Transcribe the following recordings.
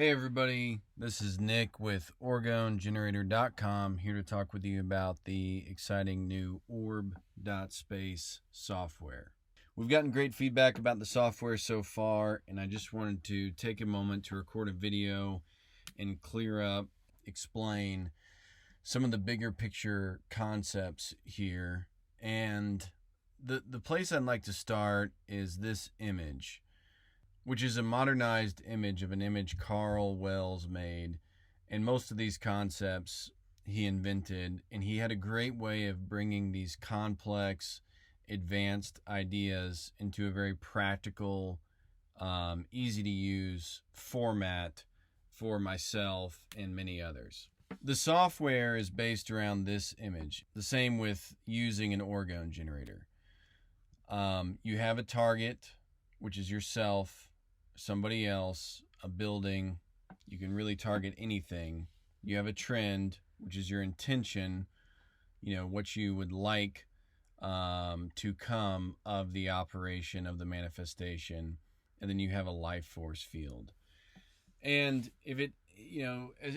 Hey everybody, this is Nick with OrgoneGenerator.com, here to talk with you about the exciting new Orb Space software. We've gotten great feedback about the software so far, and I just wanted to take a moment to record a video and clear up, explain some of the bigger picture concepts here. And the place I'd like to start is this image, which is a modernized image of an image Carl Wells made. And most of these concepts he invented, and he had a great way of bringing these complex, advanced ideas into a very practical, easy to use format for myself and many others. The software is based around this image. The same with using an Orgone generator. You have a target, which is yourself, somebody else, a building. You can really target anything. You have a trend, which is your intention, what you would like to come of the operation of the manifestation. And then you have a life force field. And if it,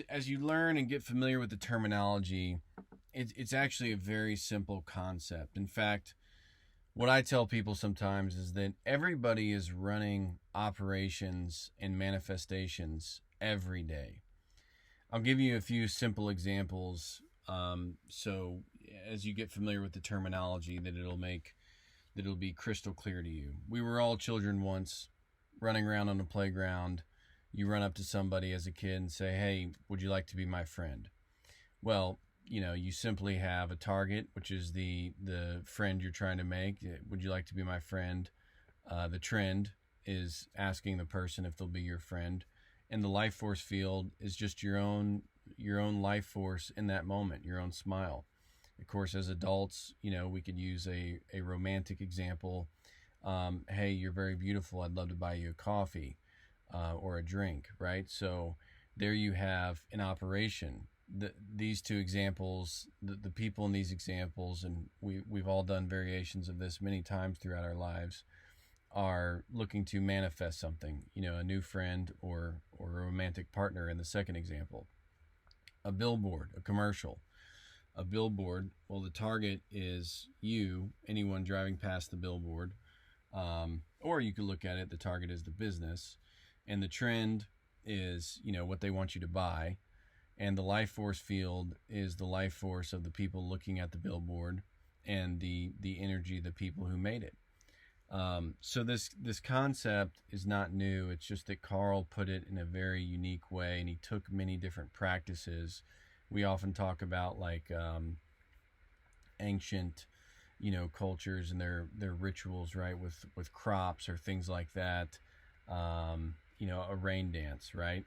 as you learn and get familiar with the terminology, it's actually a very simple concept. In fact, what I tell people sometimes is that everybody is running operations and manifestations every day. I'll give you a few simple examples, so as you get familiar with the terminology, that it'll be crystal clear to you. We were all children once, running around on the playground. You run up to somebody as a kid and say, "Hey, would you like to be my friend?" Well, you simply have a target, which is the friend you're trying to make. Would you like to be my friend? The trend is asking the person if they'll be your friend. And the life force field is just your own life force in that moment, your own smile. Of course, as adults, we could use a romantic example. Hey, you're very beautiful. I'd love to buy you a coffee or a drink, right? So there you have an operation. These two examples, the people in these examples, and we've all done variations of this many times throughout our lives, are looking to manifest something, a new friend or a romantic partner in the second example. A billboard, a commercial. A billboard, well, the target is you, anyone driving past the billboard, or you could look at it, the target is the business, and the trend is, what they want you to buy. And the life force field is the life force of the people looking at the billboard and the energy of the people who made it. So this concept is not new. It's just that Carl put it in a very unique way, and he took many different practices. We often talk about ancient, cultures and their rituals, right? With crops or things like that. A rain dance, right?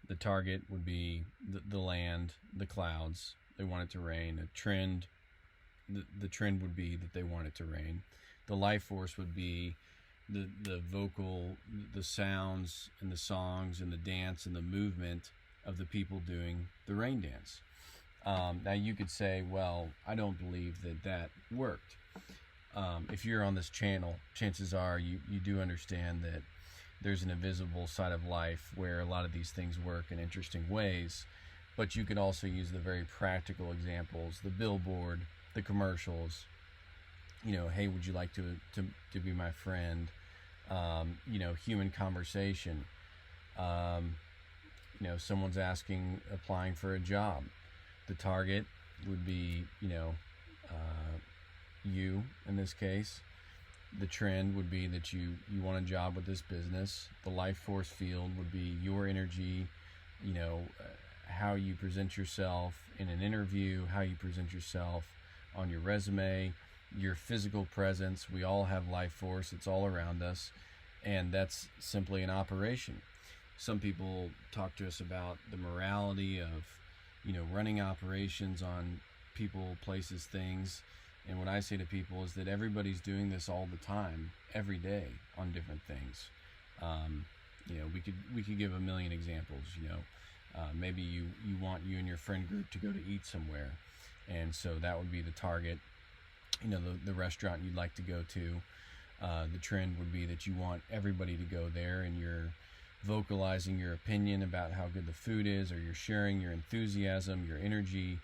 The target would be the land, the clouds. They want it to rain. A trend, the trend would be that they want it to rain. The life force would be the vocal, the sounds and the songs and the dance and the movement of the people doing the rain dance. Now you could say, well, I don't believe that worked. If you're on this channel, chances are you do understand that there's an invisible side of life where a lot of these things work in interesting ways, but you could also use the very practical examples, the billboard, the commercials, hey, would you like to be my friend? Human conversation. Someone's applying for a job. The target would be, you in this case. The trend would be that you want a job with this business. The life force field would be your energy, how you present yourself in an interview, how you present yourself on your resume, your physical presence. We all have life force. It's all around us. And that's simply an operation. Some people talk to us about the morality of, running operations on people, places, things. And what I say to people is that everybody's doing this all the time, every day, on different things. We could give a million examples. Maybe you want you and your friend group to go to eat somewhere, and so that would be the target. The restaurant you'd like to go to. The trend would be that you want everybody to go there, and vocalizing your opinion about how good the food is, or you're sharing your enthusiasm, your energy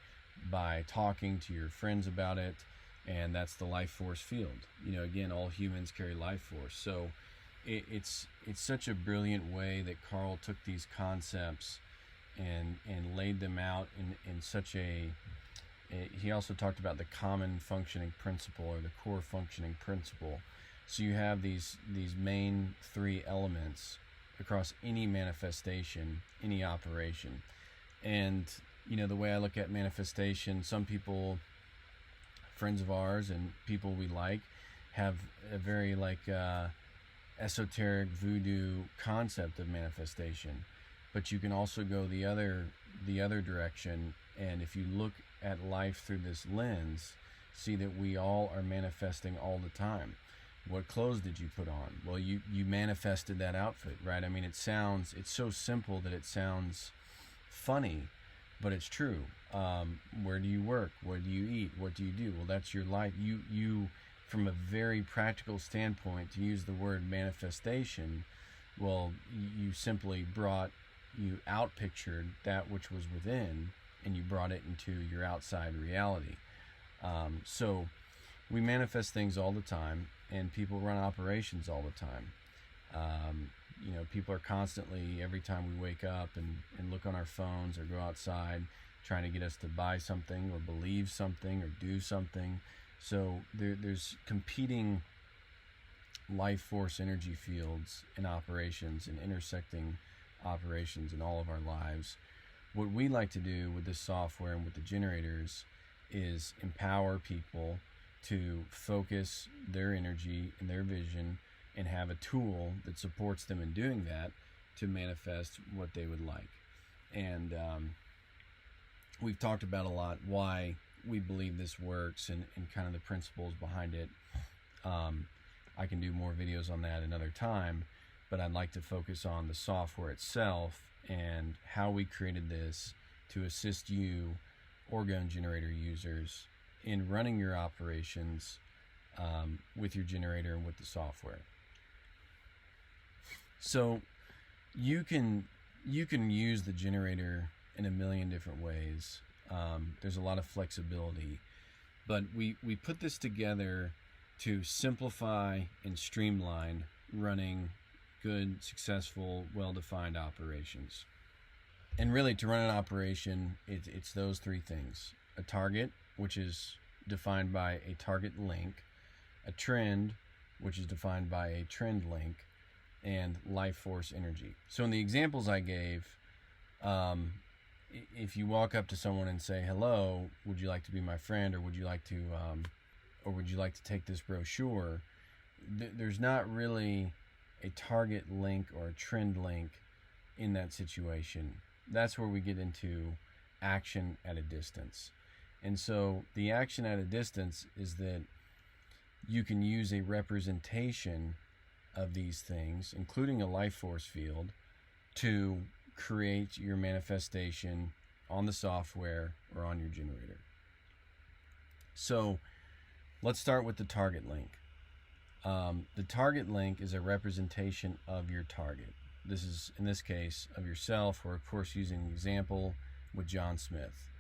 by talking to your friends about it. And that's the life force field. Again, all humans carry life force. So it's such a brilliant way that Carl took these concepts and laid them out in such a he also talked about the common functioning principle, or the core functioning principle. So you have these main three elements across any manifestation, any operation. And the way I look at manifestation, some people, friends of ours and people we like, have a very esoteric voodoo concept of manifestation. But you can also go the other direction, and if you look at life through this lens, see that we all are manifesting all the time. What clothes did you put on? Well, you manifested that outfit, right? I mean, it's so simple that it sounds funny, but it's true. Where do you work? What do you eat? What do you do? Well, that's your life. You from a very practical standpoint, to use the word manifestation, well, you simply you outpictured that which was within, and you brought it into your outside reality. So we manifest things all the time, and people run operations all the time. People are constantly, every time we wake up and look on our phones or go outside, trying to get us to buy something or believe something or do something. So there's competing life force energy fields in operations and intersecting operations in all of our lives. What we like to do with this software and with the generators is empower people to focus their energy and their vision and have a tool that supports them in doing that to manifest what they would like. And we've talked about a lot why we believe this works and kind of the principles behind it. I can do more videos on that another time, but I'd like to focus on the software itself and how we created this to assist you, Orgone Generator users, in running your operations with your generator and with the software. So you can use the generator in a million different ways. There's a lot of flexibility, but we put this together to simplify and streamline running good, successful, well-defined operations. And really, to run an operation, it's those three things: a target, which is defined by a target link; a trend, which is defined by a trend link; and life force energy. So in the examples I gave, if you walk up to someone and say, "Hello, would you like to be my friend, or would you like to take this brochure?" There's not really a target link or a trend link in that situation. That's where we get into action at a distance. And so the action at a distance is that you can use a representation of these things, including a life force field, to create your manifestation on the software or on your generator. So let's start with the target link. The target link is a representation of your target. This is, in this case, of yourself. We're, of course, using an example with John Smith.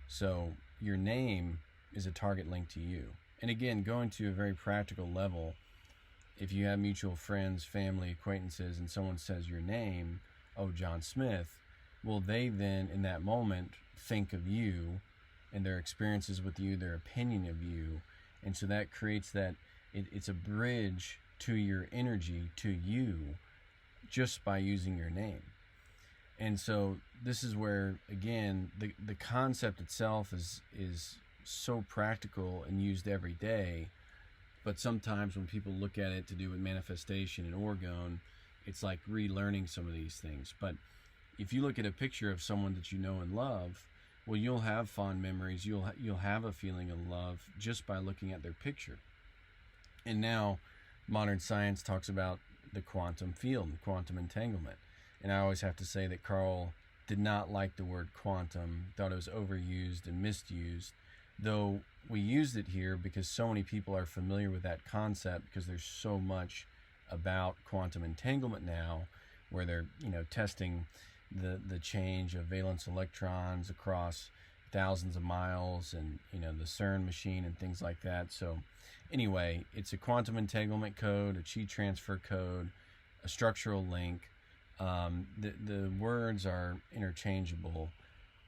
So your name is a target link to you. And again, going to a very practical level, if you have mutual friends, family, acquaintances, and someone says your name, oh, John Smith, well, they then, in that moment, think of you and their experiences with you, their opinion of you. And so that creates that, it's a bridge to your energy, to you, just by using your name. And so this is where, again, the concept itself is so practical and used every day. But sometimes when people look at it to do with manifestation and Orgone, it's like relearning some of these things. But if you look at a picture of someone that you know and love, well, you'll have fond memories. You'll have a feeling of love just by looking at their picture. And now modern science talks about the quantum field and quantum entanglement. And I always have to say that Carl did not like the word quantum, thought it was overused and misused, though we used it here because so many people are familiar with that concept because there's so much about quantum entanglement now. where they're, testing the change of valence electrons across thousands of miles, and the CERN machine and things like that. So anyway, it's a quantum entanglement code, a chi transfer code, a structural link. The words are interchangeable,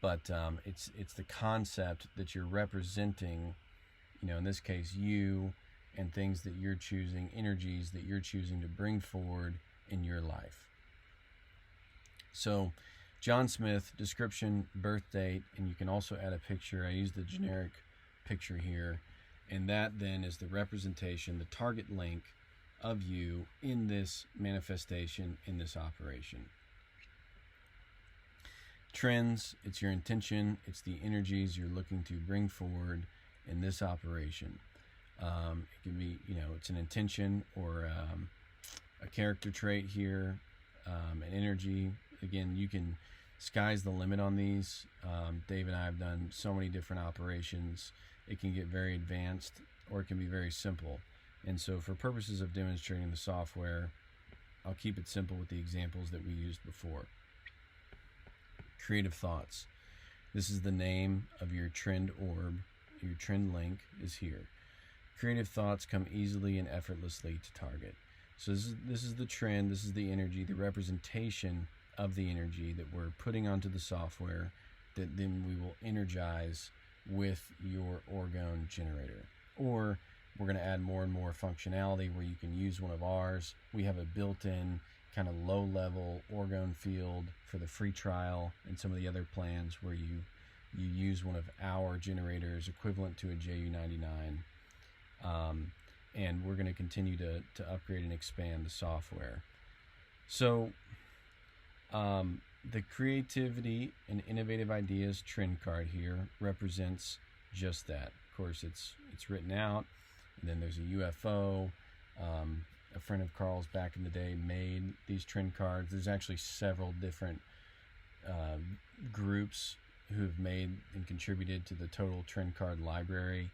but it's the concept that you're representing, in this case you, and things that you're choosing, energies that you're choosing to bring forward in your life. So John Smith, description, birth date, and you can also add a picture. I use the generic picture here, and that then is the representation, the target link of you in this manifestation, in this operation. Trends, it's your intention, it's the energies you're looking to bring forward in this operation. It can be, it's an intention or a character trait here, an energy. Again, you can, sky's the limit on these. Dave and I have done so many different operations. It can get very advanced, or it can be very simple. And so for purposes of demonstrating the software, I'll keep it simple with the examples that we used before. Creative thoughts. This is the name of your trend orb. Your trend link is here. Creative thoughts come easily and effortlessly to target. So this is the trend, this is the energy, the representation of the energy that we're putting onto the software that then we will energize with your Orgone generator. Or we're going to add more and more functionality where you can use one of ours. We have a built-in kind of low-level Orgone field for the free trial, and some of the other plans where you use one of our generators equivalent to a JU99. And we're going to continue to upgrade and expand the software. So the creativity and innovative ideas trend card here represents just that. Of course, it's written out, and then there's a UFO. A friend of Carl's back in the day made these trend cards. There's actually several different groups who've made and contributed to the total trend card library.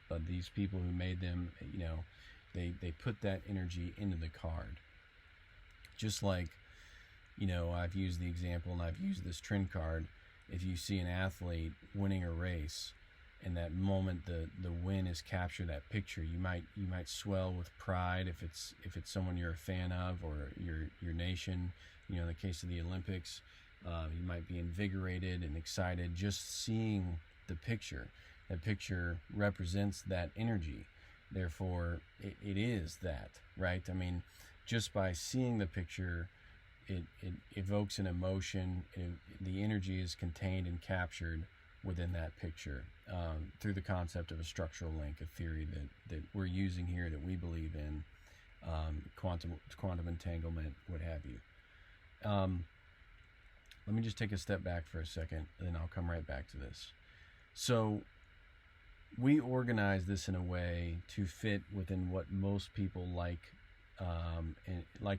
But these people who made them, they put that energy into the card. Just like, I've used the example, and I've used this trend card. If you see an athlete winning a race, and that moment the win is captured, that picture, you might swell with pride if it's someone you're a fan of, or your nation. In the case of the Olympics, you might be invigorated and excited just seeing the picture. That picture represents that energy. Therefore, it is that, right? I mean, just by seeing the picture, it evokes an emotion. The energy is contained and captured within that picture through the concept of a structural link, a theory that we're using here, that we believe in, quantum entanglement, what have you. Let me just take a step back for a second, and then I'll come right back to this. So we organize this in a way to fit within what most people like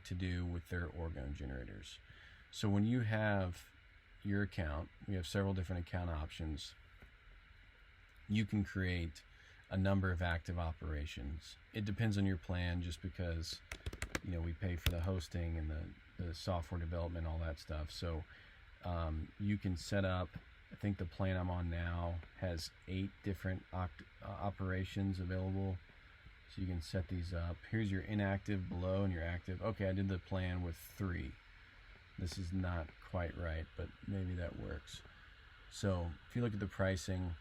to do with their Orgone generators. So when you have your account, we have several different account options. You can create a number of active operations. It depends on your plan, just because we pay for the hosting and the software development, all that stuff. So you can set up, I think the plan I'm on now has 8 different operations available. So you can set these up. Here's your inactive below and your active. Okay, I did the plan with 3. This is not quite right, but maybe that works. So if you look at the pricing,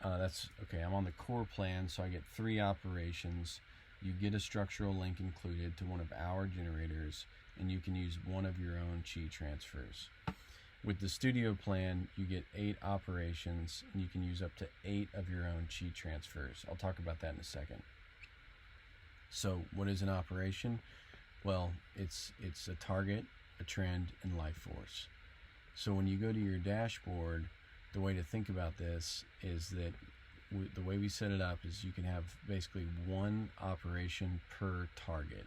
that's okay. I'm on the core plan, so I get 3 operations. You get a structural link included to one of our generators, and you can use one of your own chi transfers. With the studio plan, you get 8 operations, and you can use up to 8 of your own chi transfers. I'll talk about that in a second. So what is an operation? Well, it's a target, a trend, and life force. So when you go to your dashboard, the way to think about this is that the way we set it up is you can have basically 1 operation per target.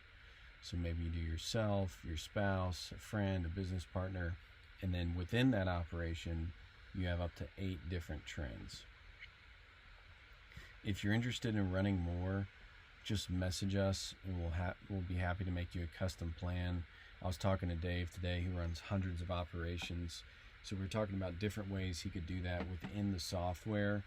So maybe you do yourself, your spouse, a friend, a business partner, and then within that operation, you have up to 8 different trends. If you're interested in running more, just message us, and we'll be happy to make you a custom plan. I was talking to Dave today, who runs hundreds of operations. So we're talking about different ways he could do that within the software.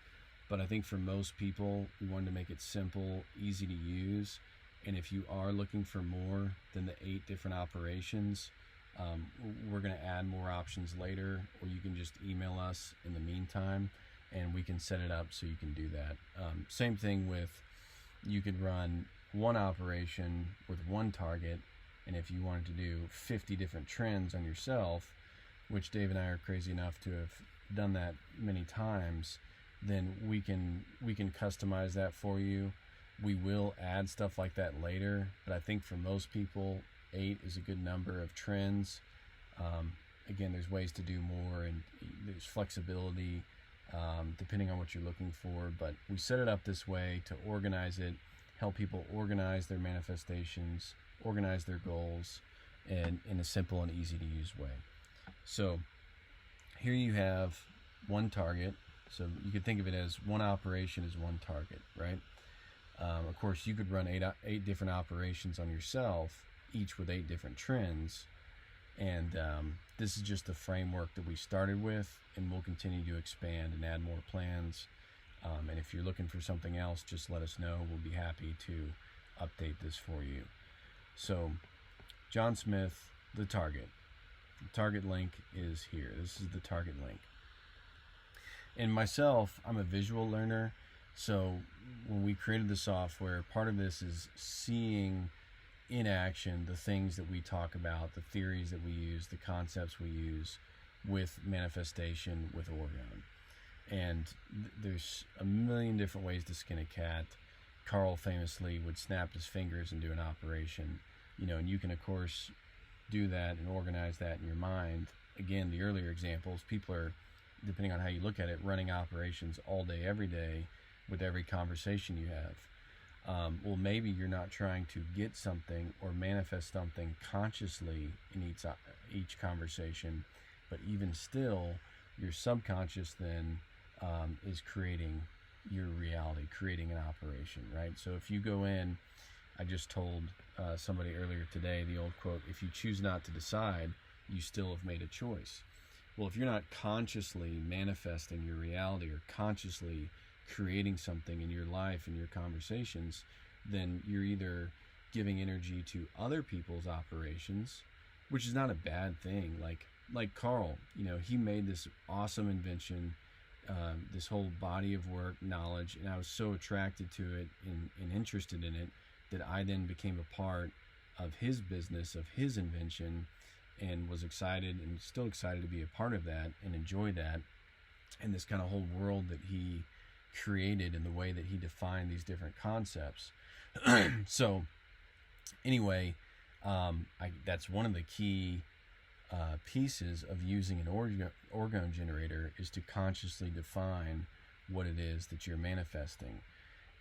But I think for most people, we wanted to make it simple, easy to use. And if you are looking for more than the 8 different operations, we're going to add more options later, or you can just email us in the meantime and we can set it up so you can do that. Same thing with, you could run one operation with one target, and if you wanted to do 50 different trends on yourself, which Dave and I are crazy enough to have done that many times, then we can customize that for you. We will add stuff like that later, but I think for most people, 8 is a good number of trends. Again, there's ways to do more, and there's flexibility depending on what you're looking for, but we set it up this way to organize it, help people organize their manifestations, organize their goals, and in a simple and easy to use way. So here you have one target. So you could think of it as one operation is one target, right? Of course, you could run eight different operations on yourself, each with 8 different trends. And this is just the framework that we started with, and we'll continue to expand and add more plans. And if you're looking for something else, just let us know. We'll be happy to update this for you. So John Smith, the target. The target link is here. This is the target link. And myself, I'm a visual learner. So when we created the software, part of this is seeing in action the things that we talk about, the theories that we use, the concepts we use with manifestation, with Orgone. And there's a million different ways to skin a cat. Carl famously would snap his fingers and do an operation, and you can of course do that and organize that in your mind. Again, the earlier examples, people are, depending on how you look at it, running operations all day, every day with every conversation you have. Well, maybe you're not trying to get something or manifest something consciously in each conversation, but even still, your subconscious then is creating your reality, creating an operation, right? So if you go in, I just told somebody earlier today, the old quote, if you choose not to decide, you still have made a choice. Well, if you're not consciously manifesting your reality or consciously creating something in your life and your conversations, then you're either giving energy to other people's operations, which is not a bad thing. Like Carl, he made this awesome invention, this whole body of work, knowledge, and I was so attracted to it and interested in it that I then became a part of his business, of his invention, and was excited and still excited to be a part of that and enjoy that, and this kind of whole world that he created in the way that he defined these different concepts. So anyway, that's one of the key pieces of using an Orgone generator, is to consciously define what it is that you're manifesting.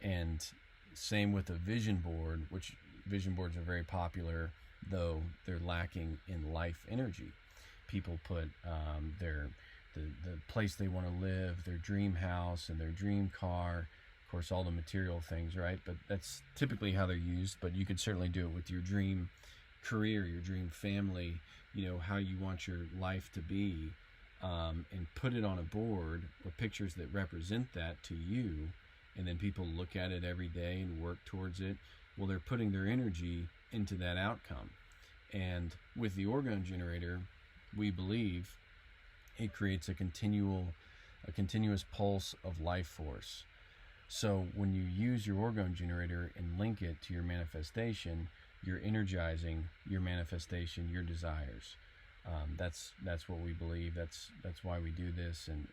And same with a vision board, which vision boards are very popular, though they're lacking in life energy. People put the place they want to live, their dream house and their dream car, of course all the material things, right? But that's typically how they're used. But you could certainly do it with your dream career, your dream family, how you want your life to be, and put it on a board with pictures that represent that to you, and then people look at it every day and work towards it. Well, they're putting their energy into that outcome. And with the Orgone generator, we believe it creates a continuous pulse of life force. So when you use your Orgone generator and link it to your manifestation, you're energizing your manifestation, your desires. That's what we believe. That's why we do this, and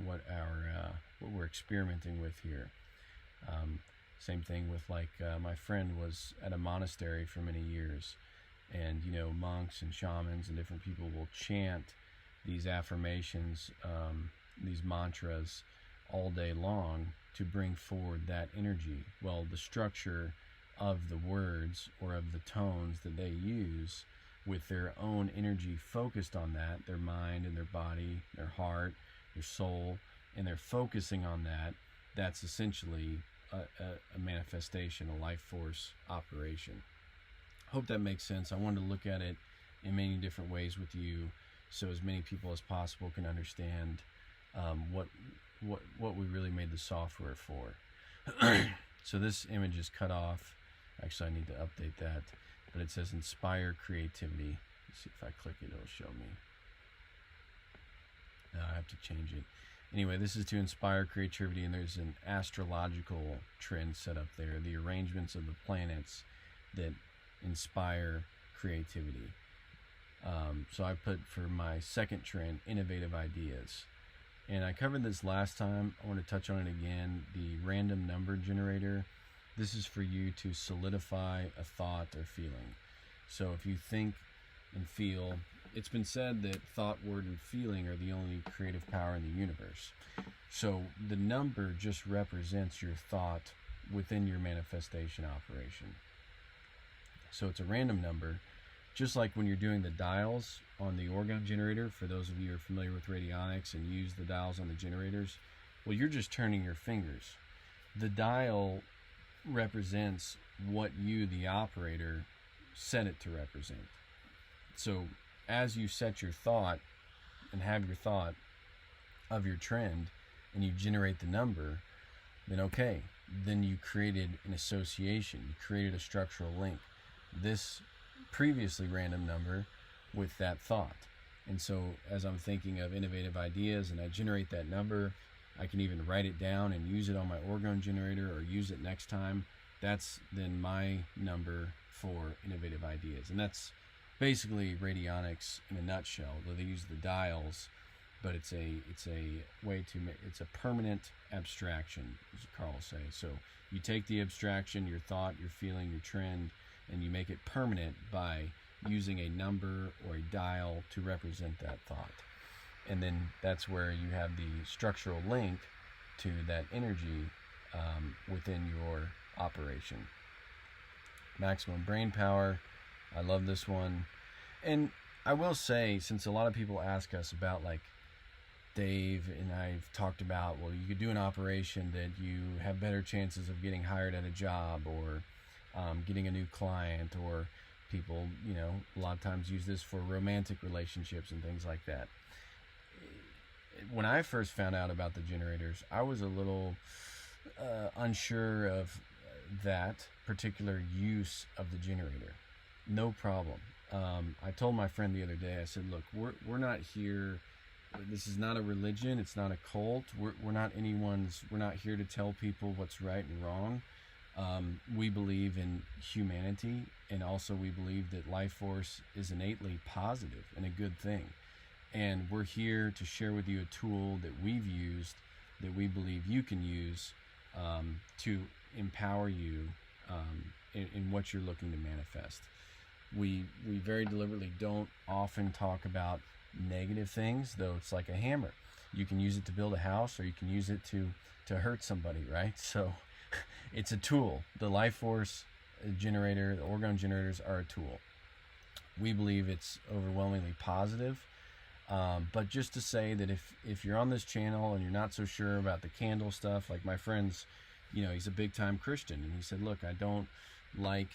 what we're experimenting with here. Same thing with my friend was at a monastery for many years, and monks and shamans and different people will chant these affirmations, these mantras all day long to bring forward that energy. Well, the structure of the words or of the tones that they use, with their own energy focused on that, their mind and their body, their heart, their soul, and they're focusing on that, that's essentially a manifestation, a life force operation. Hope that makes sense. I wanted to look at it in many different ways with you, so as many people as possible can understand what we really made the software for. So this image is cut off. Actually, I need to update that, but it says inspire creativity. Let's see if I click it, it'll show me. No, I have to change it. Anyway, this is to inspire creativity, and there's an astrological trend set up there, the arrangements of the planets that inspire creativity. So I put for my second trend, innovative ideas. And I covered this last time. I want to touch on it again. The random number generator. This is for you to solidify a thought or feeling. So if you think and feel, it's been said that thought, word, and feeling are the only creative power in the universe. So the number just represents your thought within your manifestation operation. So it's a random number, just like when you're doing the dials on the Orgone Generator. For those of you who are familiar with radionics and use the dials on the generators, well, you're just turning your fingers. The dial represents what you, the operator, set it to represent. So as you set your thought and have your thought of your trend and you generate the number, then okay, then you created an association, you created a structural link. This previously random number with that thought. And so as I'm thinking of innovative ideas and I generate that number, I can even write it down and use it on my Orgone Generator or use it next time. That's then my number for innovative ideas. And that's basically radionics in a nutshell. They use the dials, but it's a way to make, it's a permanent abstraction, as Carl will say. So you take the abstraction, your thought, your feeling, your trend, and you make it permanent by using a number or a dial to represent that thought. And then that's where you have the structural link to that energy within your operation. Maximum brain power. I love this one. And I will say, since a lot of people ask us about, like Dave and I've talked about, well, you could do an operation that you have better chances of getting hired at a job or getting a new client, or people, a lot of times use this for romantic relationships and things like that. When I first found out about the generators, I was a little unsure of that particular use of the generator. No problem. I told my friend the other day, I said, look, we're not here, this is not a religion, it's not a cult, we're not here to tell people what's right and wrong. We believe in humanity, and also we believe that life force is innately positive and a good thing. And we're here to share with you a tool that we've used, that we believe you can use to empower you in what you're looking to manifest. We very deliberately don't often talk about negative things, though it's like a hammer. You can use it to build a house, or you can use it to hurt somebody, right? So it's a tool. The life force generator, the Orgone generators are a tool. We believe it's overwhelmingly positive. But just to say that if you're on this channel and you're not so sure about the candle stuff, like my friend's, he's a big time Christian, and he said, look, I don't like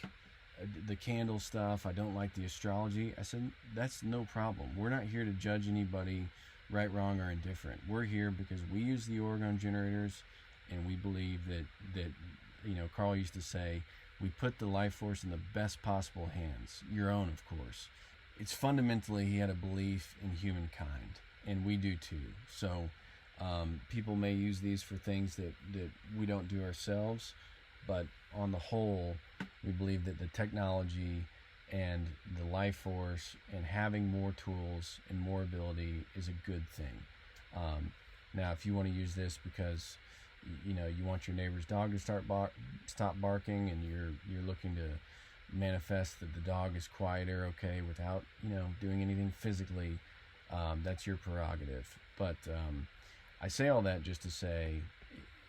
the candle stuff, I don't like the astrology. I said, that's no problem. We're not here to judge anybody right, wrong, or indifferent. We're here because we use the Orgone generators, and we believe that Carl used to say, we put the life force in the best possible hands, your own, of course. It's fundamentally, he had a belief in humankind, and we do too. So people may use these for things that we don't do ourselves, but on the whole, we believe that the technology and the life force and having more tools and more ability is a good thing. Now, if you want to use this because you want your neighbor's dog to stop barking, and you're looking to manifest that the dog is quieter, okay, without doing anything physically, that's your prerogative. But I say all that just to say,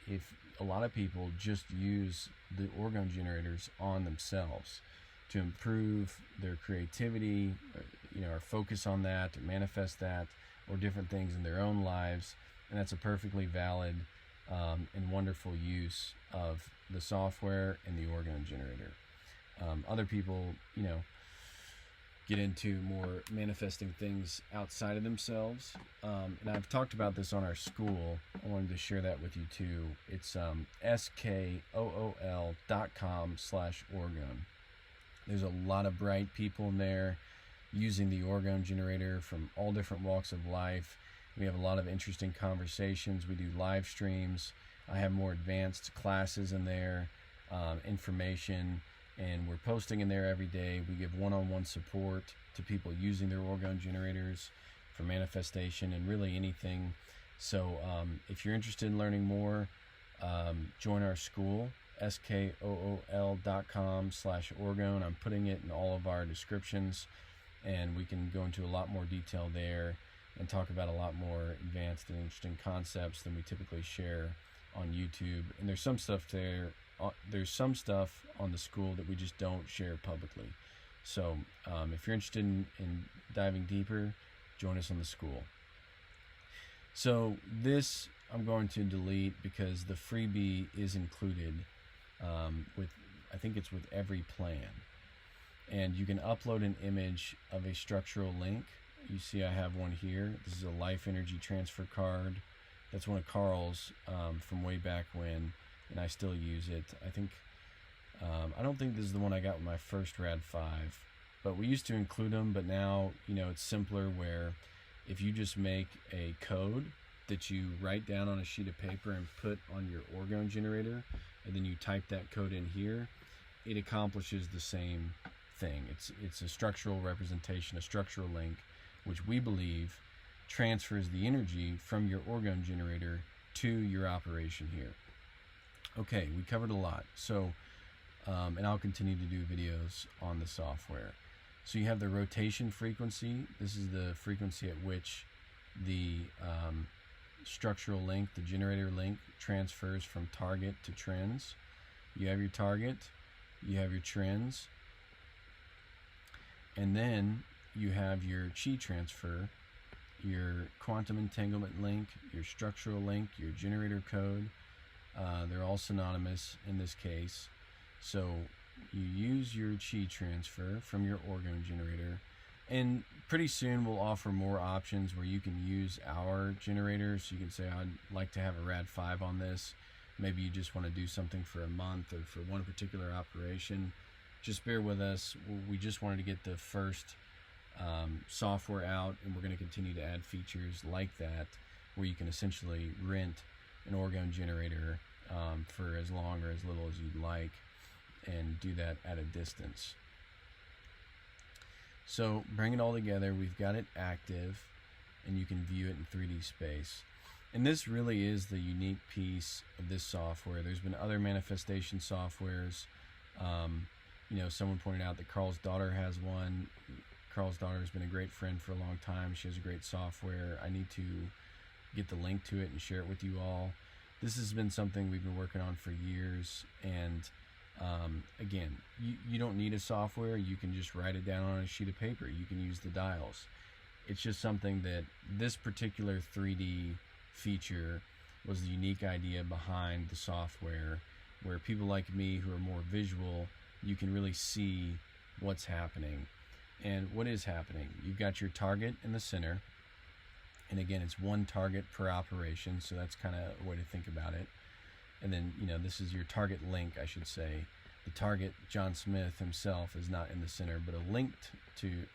if a lot of people just use the Orgone generators on themselves to improve their creativity, or focus on that, or manifest that, or different things in their own lives, and that's a perfectly valid and wonderful use of the software and the Orgone generator. Other people, get into more manifesting things outside of themselves. And I've talked about this on our school. I wanted to share that with you too. It's skool.com/Orgone. There's a lot of bright people in there using the Orgone Generator from all different walks of life. We have a lot of interesting conversations. We do live streams. I have more advanced classes in there, information, and we're posting in there every day. We give one-on-one support to people using their Orgone generators for manifestation and really anything. So if you're interested in learning more, join our school, skool.com/Orgone. I'm putting it in all of our descriptions, and we can go into a lot more detail there and talk about a lot more advanced and interesting concepts than we typically share on YouTube. And there's some stuff there. There's some stuff on the school that we just don't share publicly. So if you're interested in diving deeper, join us on the school. So this I'm going to delete because the freebie is included with, I think it's with every plan. And you can upload an image of a structural link. You see I have one here. This is a life energy transfer card. That's one of Carl's from way back when, and I still use it. I think I don't think this is the one I got with my first Rad 5, but we used to include them, but now, you know, it's simpler where if you just make a code that you write down on a sheet of paper and put on your Orgone generator, and then you type that code in here, it accomplishes the same thing. It's a structural representation, a structural link, which we believe transfers the energy from your Orgone generator to your operation here. Okay, we covered a lot. So, and I'll continue to do videos on the software. So you have the rotation frequency. This is the frequency at which the structural link, the generator link, transfers from target to trends. You have your target, you have your trends, and then you have your chi transfer, your quantum entanglement link, your structural link, your generator code. They're all synonymous in this case. So you use your chi transfer from your Orgone generator, and pretty soon we'll offer more options where you can use our generators. So you can say, I'd like to have a Rad 5 on this. Maybe you just want to do something for a month or for one particular operation. Just bear with us. We just wanted to get the first software out, and we're going to continue to add features like that where you can essentially rent an Orgone generator for as long or as little as you'd like, and do that at a distance. So bring it all together. We've got it active, and you can view it in 3D space. And this really is the unique piece of this software. There's been other manifestation softwares. You know, someone pointed out that Carl's daughter has one. Carl's daughter has been a great friend for a long time. She has a great software. I need to get the link to it and share it with you all. This has been something we've been working on for years, and again, you don't need a software. You can just write it down on a sheet of paper. You can use the dials. It's just something that this particular 3D feature was the unique idea behind the software, where people like me who are more visual, you can really see what's happening. And what is happening? You've got your target in the center, and again, it's one target per operation, so that's kind of a way to think about it. And then, you know, this is your target link, I should say. The target, John Smith himself, is not in the center, but a link to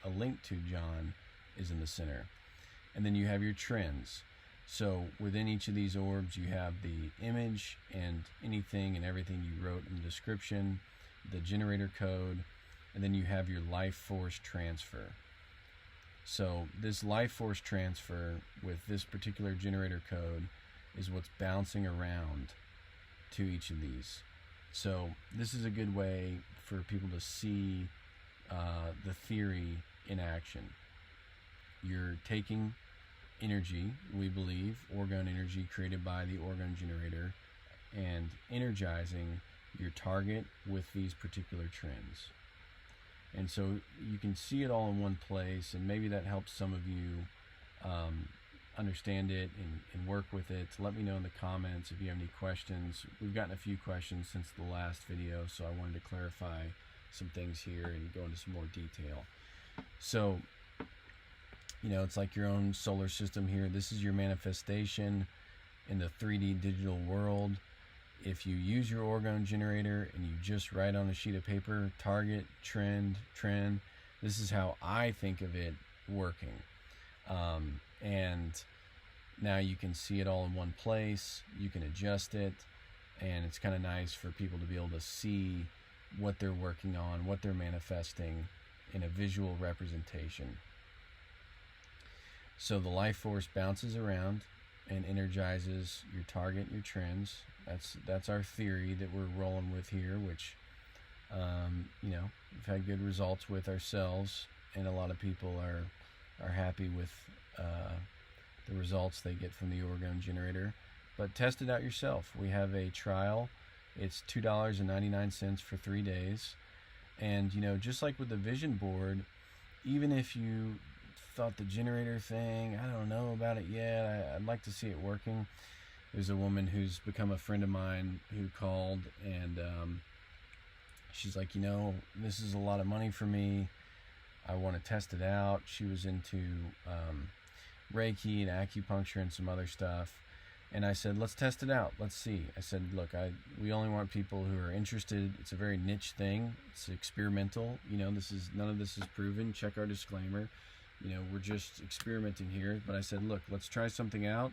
John is in the center. And then you have your trends. So within each of these orbs, you have the image and anything and everything you wrote in the description, the generator code, and then you have your life force transfer. So this life force transfer with this particular generator code is what's bouncing around to each of these. So this is a good way for people to see the theory in action. You're taking energy, we believe, Orgone energy created by the Orgone generator, and energizing your target with these particular trends. And so you can see it all in one place, and maybe that helps some of you understand it and work with it. Let me know in the comments if you have any questions. We've gotten a few questions since the last video, so I wanted to clarify some things here and go into some more detail. So, it's like your own solar system here. This is your manifestation in the 3D digital world. If you use your Orgone generator and you just write on a sheet of paper, target, trend, this is how I think of it working. And now you can see it all in one place. You can adjust it, and it's kind of nice for people to be able to see what they're working on, what they're manifesting in a visual representation. So the life force bounces around and energizes your target and your trends. That's our theory that we're rolling with here, which we've had good results with ourselves, and a lot of people are happy with the results they get from the Orgone generator. But test it out yourself. We have a trial. It's $2.99 for 3 days. And just like with the vision board, even if you thought the generator thing, I don't know about it yet, I'd like to see it working. There's a woman who's become a friend of mine who called, and she's like, this is a lot of money for me. I want to test it out. She was into Reiki and acupuncture and some other stuff. And I said, let's test it out. Let's see. I said, look, we only want people who are interested. It's a very niche thing. It's experimental. None of this is proven. Check our disclaimer. We're just experimenting here. But I said, look, let's try something out.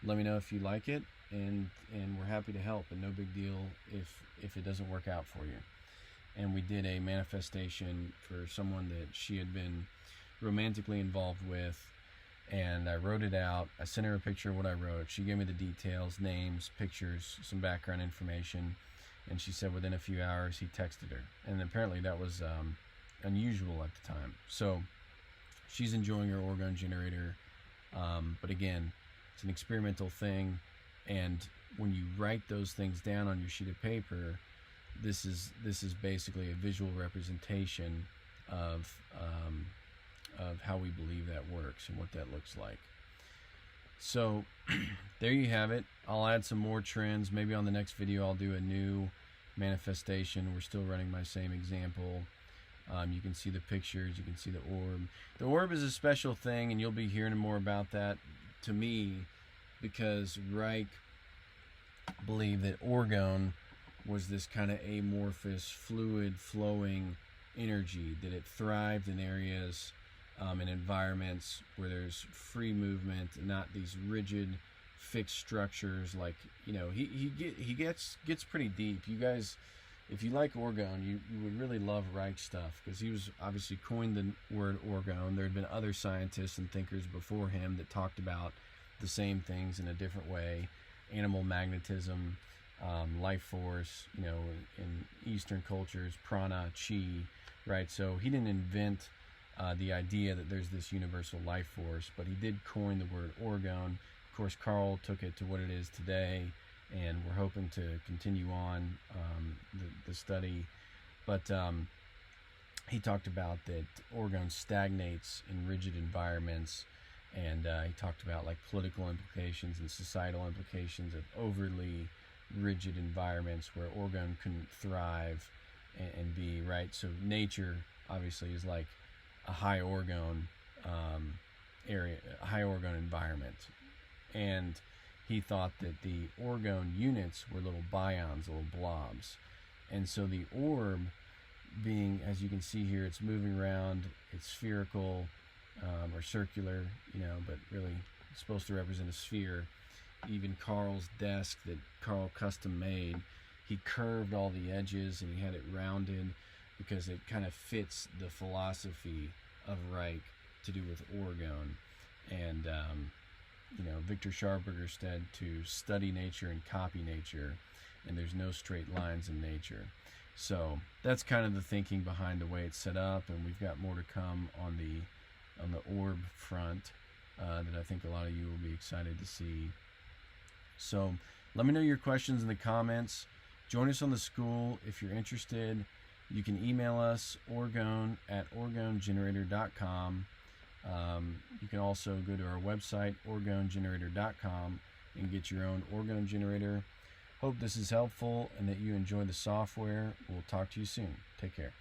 Let me know if you like it, and we're happy to help. And no big deal if it doesn't work out for you. And we did a manifestation for someone that she had been romantically involved with. And I wrote it out. I sent her a picture of what I wrote. She gave me the details, names, pictures, some background information. And she said within a few hours he texted her. And apparently that was unusual at the time. So she's enjoying her Orgone generator. But again, it's an experimental thing. And when you write those things down on your sheet of paper, this is basically a visual representation of how we believe that works and what that looks like. So there you have it. I'll add some more trends. Maybe on the next video I'll do a new manifestation. We're still running my same example. You can see the pictures, you can see the orb. The orb is a special thing, and you'll be hearing more about that, to me, because Reich believed that Orgone was this kind of amorphous, fluid, flowing energy, that it thrived in areas in environments where there's free movement, not these rigid, fixed structures. Like, he gets pretty deep. You guys, if you like Orgone, you would really love Reich stuff, because he was obviously coined the word Orgone. There had been other scientists and thinkers before him that talked about the same things in a different way: animal magnetism, life force. In Eastern cultures, prana, chi, right? So he didn't invent the idea that there's this universal life force, but he did coin the word Orgone. Of course, Carl took it to what it is today, and we're hoping to continue on the study. But he talked about that Orgone stagnates in rigid environments, and he talked about like political implications and societal implications of overly rigid environments where Orgone couldn't thrive and be, right? So nature obviously is like a high Orgone area, a high Orgone environment. And he thought that the Orgone units were little bions, little blobs. And so the orb, being, as you can see here, it's moving around, it's spherical or circular, but really it's supposed to represent a sphere. Even Carl's desk that Carl custom made, he curved all the edges and he had it rounded because it kind of fits the philosophy of Reich to do with Orgone. And Victor Scharberger said to study nature and copy nature, and there's no straight lines in nature. So that's kind of the thinking behind the way it's set up, and we've got more to come on the orb front that I think a lot of you will be excited to see. So let me know your questions in the comments. Join us on the school if you're interested. You can email us, orgone@orgonegenerator.com. You can also go to our website, orgonegenerator.com, and get your own Orgone generator. Hope this is helpful and that you enjoy the software. We'll talk to you soon. Take care.